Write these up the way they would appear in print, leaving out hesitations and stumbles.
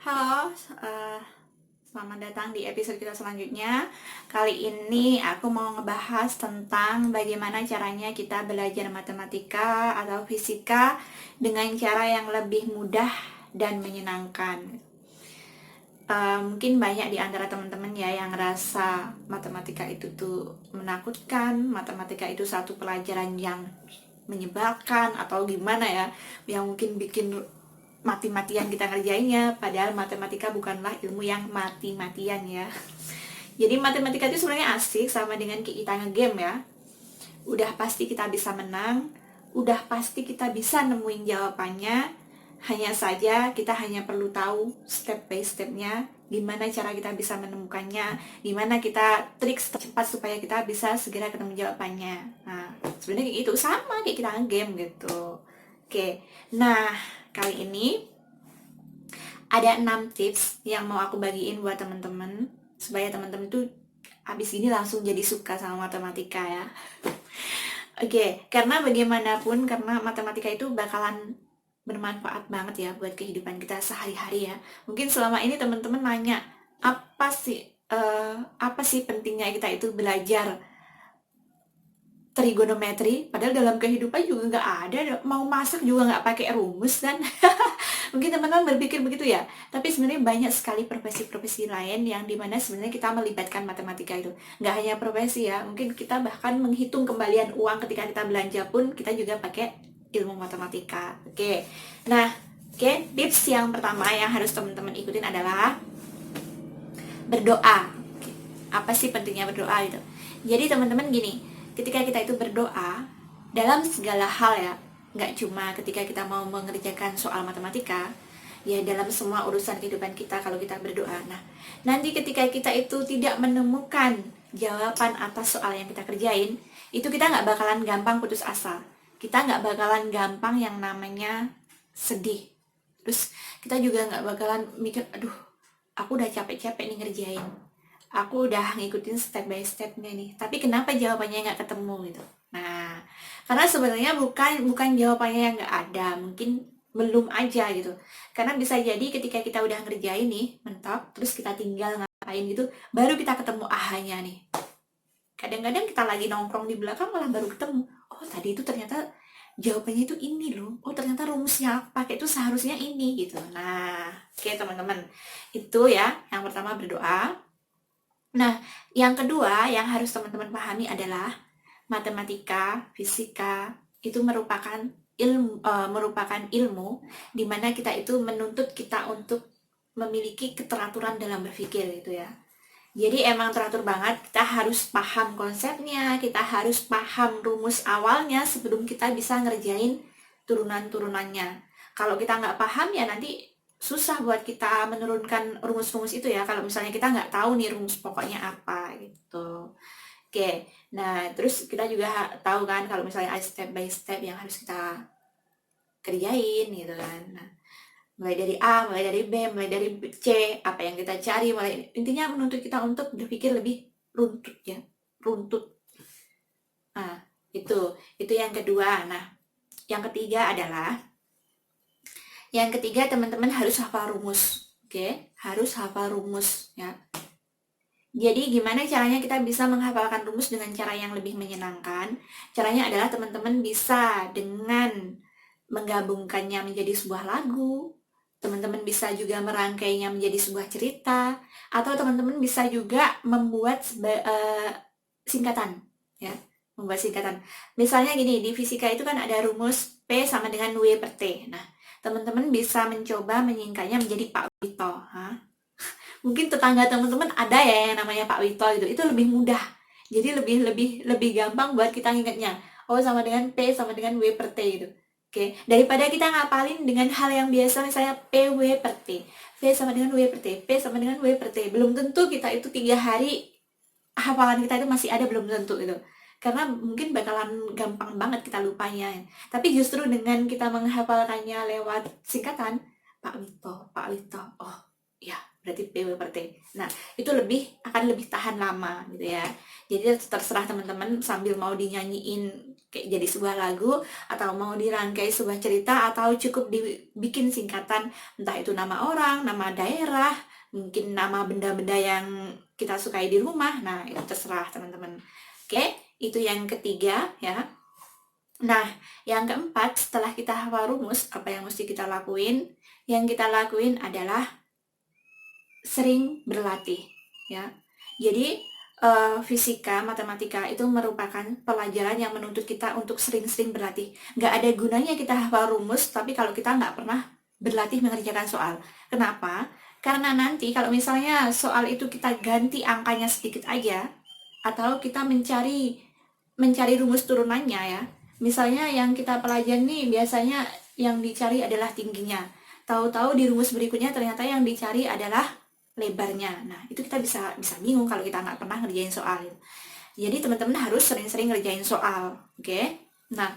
Halo, eh, selamat datang di episode kita selanjutnya. Kali ini aku mau ngebahas tentang bagaimana caranya kita belajar matematika atau fisika dengan cara yang lebih mudah dan menyenangkan. Mungkin banyak di antara teman-teman ya yang ngerasa matematika itu tuh menakutkan, matematika itu satu pelajaran yang menyebalkan atau gimana ya, yang mungkin bikin mati-matian kita ngerjainnya, padahal matematika bukanlah ilmu yang mati-matian ya. Jadi matematika itu sebenarnya asik, sama dengan kita ngegame ya. Udah pasti kita bisa menang, udah pasti kita bisa nemuin jawabannya. Hanya saja kita hanya perlu tahu step by stepnya, gimana cara kita bisa menemukannya, gimana kita trik cepat supaya kita bisa segera ketemu jawabannya. Nah, sebenarnya itu sama kayak kita ngegame gitu. Oke, nah kali ini ada 6 tips yang mau aku bagiin buat temen-temen supaya temen-temen tuh abis ini langsung jadi suka sama matematika ya. Oke, karena bagaimanapun, karena matematika itu bakalan bermanfaat banget ya buat kehidupan kita sehari-hari ya. Mungkin selama ini teman-teman nanya, apa sih apa sih pentingnya kita itu belajar trigonometri, padahal dalam kehidupan juga nggak ada, mau masak juga nggak pakai rumus kan. Mungkin teman-teman berpikir begitu ya, tapi sebenarnya banyak sekali profesi-profesi lain yang dimana sebenarnya kita melibatkan matematika itu. Nggak hanya profesi ya, mungkin kita bahkan menghitung kembalian uang ketika kita belanja pun kita juga pakai ilmu matematika. Oke, nah tips yang pertama yang harus teman-teman ikutin adalah berdoa. Oke. Apa sih pentingnya berdoa itu? Jadi teman-teman gini, ketika kita itu berdoa dalam segala hal ya, nggak cuma ketika kita mau mengerjakan soal matematika, ya dalam semua urusan kehidupan kita kalau kita berdoa. Nah, nanti ketika kita itu tidak menemukan jawaban atas soal yang kita kerjain, itu kita nggak bakalan gampang putus asa. Kita nggak bakalan gampang yang namanya sedih. Terus kita juga nggak bakalan mikir, aduh, aku udah capek-capek nih ngerjain. Aku udah ngikutin step by stepnya nih, tapi kenapa jawabannya nggak ketemu gitu. Nah, karena sebenarnya bukan jawabannya yang nggak ada, mungkin belum aja gitu. Karena bisa jadi ketika kita udah ngerjain nih mentok, terus kita tinggal ngapain gitu, baru kita ketemu ahanya nih. Kadang-kadang kita lagi nongkrong di belakang malah baru ketemu, oh tadi itu ternyata jawabannya itu ini loh, oh ternyata rumusnya pakai itu seharusnya ini gitu. Nah, oke teman-teman, itu ya yang pertama berdoa. Nah, yang kedua yang harus teman-teman pahami adalah matematika, fisika itu merupakan ilmu di mana kita itu menuntut kita untuk memiliki keteraturan dalam berpikir gitu ya. Jadi emang teratur banget, kita harus paham konsepnya, kita harus paham rumus awalnya sebelum kita bisa ngerjain turunan-turunannya. Kalau kita nggak paham ya nanti susah buat kita menurunkan rumus-rumus itu ya, kalau misalnya kita nggak tahu nih rumus pokoknya apa gitu. Oke, nah terus kita juga tahu kan kalau misalnya ada step by step yang harus kita kerjain gitu kan. Nah, mulai dari A, mulai dari B, mulai dari C, apa yang kita cari, mulai intinya menuntut kita untuk berpikir lebih runtut ya, runtut. Nah, itu yang kedua. Nah, yang ketiga teman-teman harus hafal rumus. Oke, harus hafal rumus ya. Jadi gimana caranya kita bisa menghafalkan rumus dengan cara yang lebih menyenangkan? Caranya adalah teman-teman bisa dengan menggabungkannya menjadi sebuah lagu, teman-teman bisa juga merangkainya menjadi sebuah cerita, atau teman-teman bisa juga membuat singkatan, ya, membuat singkatan. Misalnya gini, di fisika itu kan ada rumus P sama dengan W per T. Nah, teman-teman bisa mencoba menyingkatnya menjadi Pak Wito. Mungkin tetangga teman-teman ada ya yang namanya Pak Wito gitu, itu lebih mudah, jadi lebih lebih lebih gampang buat kita ngingetnya. Oh, sama dengan P sama dengan W per T gitu. Oke, daripada kita ngapalin dengan hal yang biasa misalnya P W per T, P sama dengan W per T, P sama dengan W per T, belum tentu kita itu 3 hari hafalan kita itu masih ada, belum tentu gitu, karena mungkin bakalan gampang banget kita lupanya. Tapi justru dengan kita menghafalkannya lewat singkatan, Pak Wito, oh ya, berarti PW per T. Nah, itu akan lebih tahan lama gitu ya. Jadi terserah teman-teman sambil mau dinyanyiin kayak jadi sebuah lagu, atau mau dirangkai sebuah cerita, atau cukup dibikin singkatan, entah itu nama orang, nama daerah, mungkin nama benda-benda yang kita sukai di rumah. Nah, itu terserah teman-teman. Oke, itu yang ketiga ya. Nah, yang keempat, setelah kita hafal rumus, apa yang mesti kita lakuin? Yang kita lakuin adalah sering berlatih ya. Jadi fisika, matematika itu merupakan pelajaran yang menuntut kita untuk sering-sering berlatih. Nggak ada gunanya kita hafal rumus, tapi kalau kita nggak pernah berlatih mengerjakan soal. Kenapa? Karena nanti kalau misalnya soal itu kita ganti angkanya sedikit aja, atau kita mencari rumus turunannya ya. Misalnya yang kita pelajari nih biasanya yang dicari adalah tingginya. Tahu-tahu di rumus berikutnya ternyata yang dicari adalah lebarnya. Nah, itu kita bisa bingung kalau kita nggak pernah ngerjain soal. Jadi teman-teman harus sering-sering ngerjain soal, oke? Nah,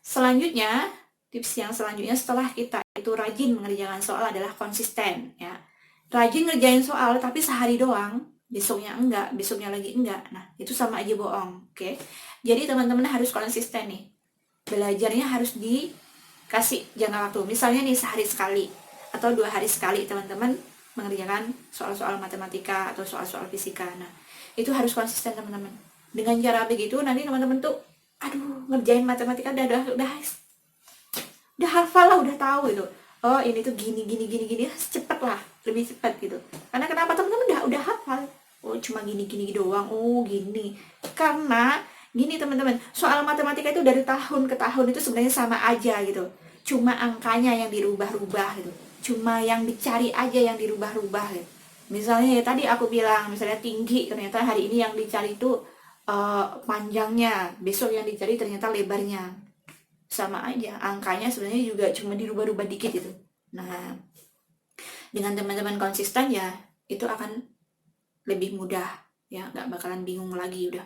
selanjutnya, tips yang selanjutnya setelah kita itu rajin mengerjakan soal adalah konsisten, ya. Rajin ngerjain soal tapi sehari doang, besoknya enggak, besoknya lagi enggak. Nah, itu sama aja bohong, oke? Jadi teman-teman harus konsisten nih. Belajarnya harus dikasih jangka waktu. Misalnya nih sehari sekali atau 2 hari sekali teman-teman mengerjakan soal-soal matematika atau soal-soal fisika. Nah, itu harus konsisten teman-teman. Dengan cara begitu nanti teman-teman tuh ngerjain matematika udah hafal lah, udah tahu gitu. Oh, ini tuh gini cepet lah, lebih cepat gitu. Karena kenapa teman-teman udah hafal. Oh, cuma gini doang. Oh, gini. Karena gini teman-teman, soal matematika itu dari tahun ke tahun itu sebenarnya sama aja gitu. Cuma angkanya yang dirubah-rubah gitu. Cuma yang dicari aja yang dirubah-rubah gitu. Misalnya ya tadi aku bilang, misalnya tinggi, ternyata hari ini yang dicari itu panjangnya, besok yang dicari ternyata lebarnya. Sama aja, angkanya sebenarnya juga cuma dirubah-rubah dikit gitu. Nah, dengan teman-teman konsisten ya, itu akan lebih mudah ya, nggak bakalan bingung lagi, udah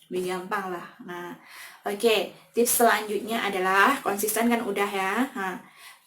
lebih gampang lah. Nah, oke, tips selanjutnya adalah konsisten kan udah ya. Nah,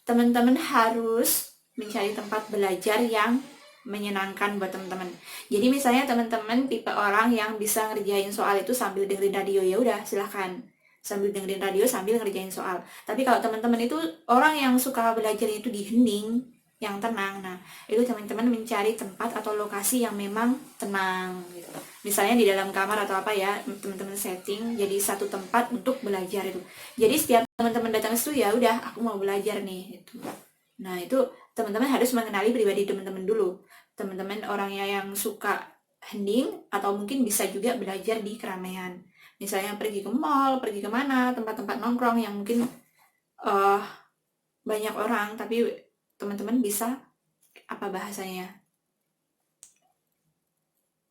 teman-teman harus mencari tempat belajar yang menyenangkan buat teman-teman. Jadi misalnya teman-teman tipe orang yang bisa ngerjain soal itu sambil dengerin radio, ya udah silahkan sambil dengerin radio sambil ngerjain soal. Tapi kalau teman-teman itu orang yang suka belajar itu di hening, yang tenang, nah itu teman-teman mencari tempat atau lokasi yang memang tenang gitu. Misalnya di dalam kamar atau apa ya, teman-teman setting jadi satu tempat untuk belajar itu. Jadi setiap teman-teman datang ke situ ya udah aku mau belajar nih gitu. Nah, itu teman-teman harus mengenali pribadi teman-teman dulu. Teman-teman orangnya yang suka hening atau mungkin bisa juga belajar di keramaian. Misalnya pergi ke mall, pergi kemana, tempat-tempat nongkrong yang mungkin banyak orang, tapi teman-teman bisa, apa bahasanya,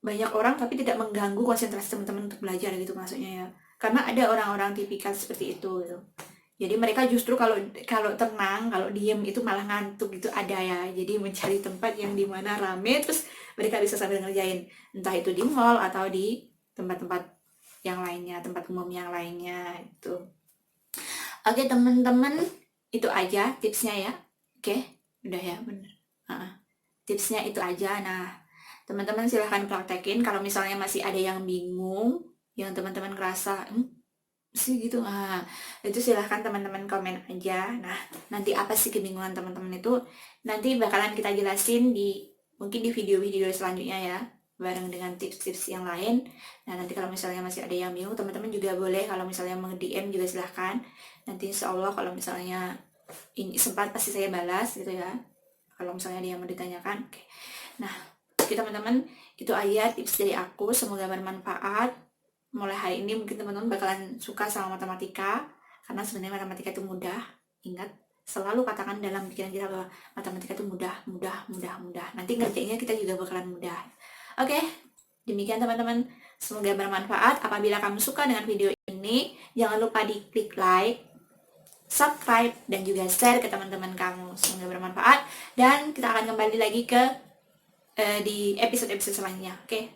banyak orang tapi tidak mengganggu konsentrasi teman-teman untuk belajar gitu maksudnya ya. Karena ada orang-orang tipikal seperti itu gitu. Jadi mereka justru kalau tenang, kalau diem itu malah ngantuk gitu, ada ya. Jadi mencari tempat yang dimana rame terus mereka bisa sambil ngerjain, entah itu di mall atau di tempat-tempat yang lainnya, tempat umum yang lainnya itu. Oke teman-teman, itu aja tipsnya ya. Oke, udah ya, bener. Tipsnya itu aja. Nah, teman-teman silahkan praktekin. Kalau misalnya masih ada yang bingung, yang teman-teman ngerasa sih gitu, itu silahkan teman-teman komen aja. Nah, nanti apa sih kebingungan teman-teman itu nanti bakalan kita jelasin mungkin di video-video selanjutnya ya, bareng dengan tips-tips yang lain. Nah, nanti kalau misalnya masih ada yang bingung, teman-teman juga boleh kalau misalnya mau DM juga silahkan. Nanti insya Allah kalau misalnya ini sempat pasti saya balas gitu ya, kalau misalnya dia mau ditanyakan. Oke. Nah, oke teman-teman, itu aja tips dari aku, semoga bermanfaat. Mulai hari ini mungkin teman-teman bakalan suka sama matematika, karena sebenarnya matematika itu mudah. Ingat, selalu katakan dalam pikiran kita bahwa matematika itu mudah. Nanti ngerjainnya kita juga bakalan mudah. Oke, demikian teman-teman, semoga bermanfaat. Apabila kamu suka dengan video ini, jangan lupa di klik like, subscribe, dan juga share ke teman-teman kamu. Semoga bermanfaat, dan kita akan kembali lagi di episode-episode selanjutnya. Oke,